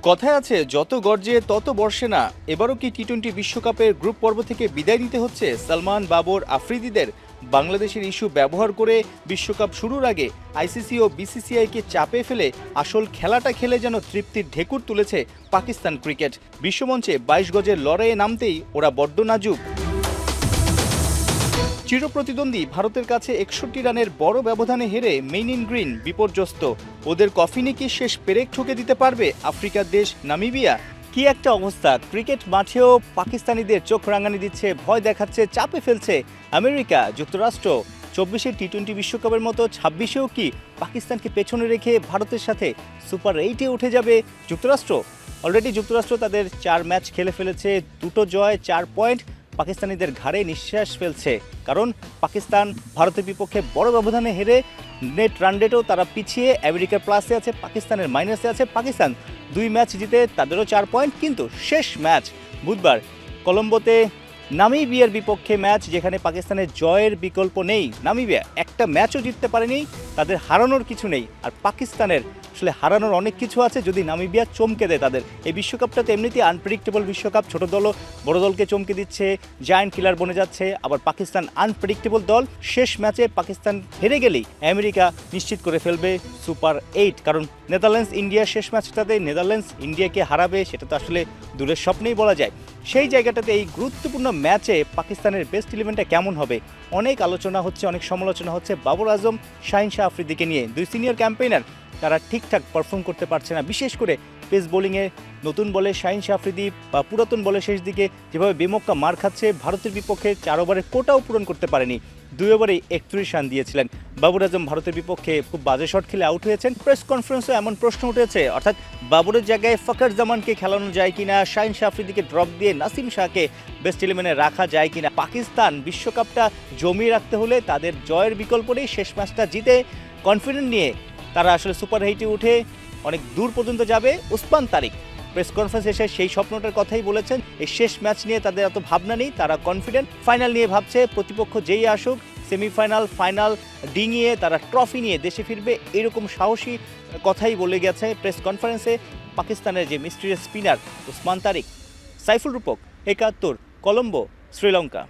কথায় আছে যত গর্জে তত বর্ষে না। এবারও কি টি-20 বিশ্বকাপের গ্রুপ পর্ব থেকে বিদায় নিতে হচ্ছে সালমান, বাবর, আফ্রিদিদের? বাংলাদেশের ইস্যু ব্যবহার করে বিশ্বকাপ শুরুর আগে আইসিসি ও বিসিসিআইকে চাপে ফেলে আসল খেলাটা খেলে যেন তৃপ্তির ঢেকুর তুলেছে পাকিস্তান ক্রিকেট। বিশ্বমঞ্চে 22 গজের লড়াইয়ে নামতেই ওরা বড্ড নাজুক। চিরপ্রতিদ্বন্দ্বী ভারতের কাছে 61 রানের বড় ব্যবধানে হেরে মেইন ইন গ্রিন বিপর্যস্ত। ওদের কফিনে কি শেষ পেরেক ঠুকে দিতে পারবে আফ্রিকার দেশ নামিবিয়া? কি একটা অবস্থা! ক্রিকেট মাঠেও পাকিস্তানিদের চোখ রাঙানি দিচ্ছে, ভয় দেখাচ্ছে, চাপে ফেলছে আমেরিকা, যুক্তরাষ্ট্র। 24-এ টি-20 বিশ্বকাপের মতো 26-এও কি পাকিস্তানকে পেছনে রেখে ভারতের সাথে সুপার 8-এ উঠে যাবে যুক্তরাষ্ট্র? অলরেডি যুক্তরাষ্ট্র তাদের 4 ম্যাচ খেলে ফেলেছে, 2টো জয়, 4 পয়েন্ট। পাকিস্তানিদের ঘাড়ে নিঃশ্বাস ফেলছে, কারণ পাকিস্তান ভারতের বিপক্ষে বড় ব্যবধানে হেরে নেট রান রেটেও তারা পিছিয়ে আমেরিকার প্লাসে আছে, পাকিস্তানের মাইনাসে আছে। পাকিস্তান 2 ম্যাচ জিতে তাদেরও 4 পয়েন্ট, কিন্তু শেষ ম্যাচ বুধবার কলম্বোতে নামিবিয়ার বিপক্ষে ম্যাচ, যেখানে পাকিস্তানের জয়ের বিকল্প নেই। নামিবিয়া একটা ম্যাচও জিততে পারেনি, তাদের হারানোর কিছু নেই। আর পাকিস্তানের আসলে হারানোর অনেক কিছু আছে যদি নামিবিয়া চমকে দেয় তাদের। এই বিশ্বকাপটা তো এমনিতেই আনপ্রেডিক্টেবল বিশ্বকাপ, ছোট দলও বড় দলকে চমকে দিচ্ছে, জায়ান্ট কিলার বনে যাচ্ছে। আবার পাকিস্তান আনপ্রেডিক্টেবল দল, শেষ ম্যাচে পাকিস্তান হেরে গেলেই আমেরিকা নিশ্চিত করে ফেলবে সুপার 8, কারণ নেদারল্যান্ডস ইন্ডিয়ার শেষ ম্যাচটাতে নেদারল্যান্ডস ইন্ডিয়াকে হারাবে, সেটা তো আসলে দূরের স্বপ্নেই বলা যায়। সেই জায়গাটাতে এই গুরুত্বপূর্ণ ম্যাচে পাকিস্তানের বেস্ট ইলেভেনটা কেমন হবে অনেক আলোচনা হচ্ছে, অনেক সমালোচনা হচ্ছে বাবর আজম, শাহিন শাহ আফ্রিদিকে নিয়ে। 2 সিনিয়র ক্যাম্পেইনার, তারা ঠিকঠাক পারফর্ম করতে পারছে না, বিশেষ করে পেস বোলিংয়ে। নতুন বলে শাহিন শাহ আফ্রিদি বা পুরাতন বলে শেষ দিকে যেভাবে বেমক্কা মার খাচ্ছে, ভারতের বিপক্ষে 4 ওভারে কোটাও পূরণ করতে পারেনি, 2 ওভারেই 31 রান দিয়েছিলেন। বাবর আজম ভারতের বিপক্ষে খুব বাজে শট খেলে আউট হয়েছেন। প্রেস কনফারেন্সে এমন প্রশ্ন উঠেছে, অর্থাৎ বাবরের জায়গায় ফখর জামানকে খেলানো যায় কিনা, শাহিন শাহ আফ্রিদিকে ড্রপ দিয়ে নাসিম শাহকে বেস্ট ইলেভেনে রাখা যায় কিনা। পাকিস্তান বিশ্বকাপটা জমিয়ে রাখতে হলে তাদের জয়ের বিকল্প নেই। শেষ ম্যাচটা জিতে কনফিডেন্ট নিয়ে তারা আসলে সুপার 8-এ উঠে অনেক দূর পর্যন্ত যাবে। উসমান তারিক প্রেস কনফারেন্স এসে সেই স্বপ্নটার কথাই বলেছেন। এই শেষ ম্যাচ নিয়ে তাদের এত ভাবনা নেই, তারা কনফিডেন্ট। ফাইনাল নিয়ে ভাবছে, প্রতিপক্ষ যেই আসুক, সেমিফাইনাল, ফাইনাল ডিঙিয়ে তারা ট্রফি নিয়ে দেশে ফিরবে, এরকম সাহসী কথাই বলে গেছে প্রেস কনফারেন্সে পাকিস্তানের যে মিস্ট্রিয়াস স্পিনার উসমান তারিক। সাইফুল রূপক, 71, কলম্বো, শ্রীলঙ্কা।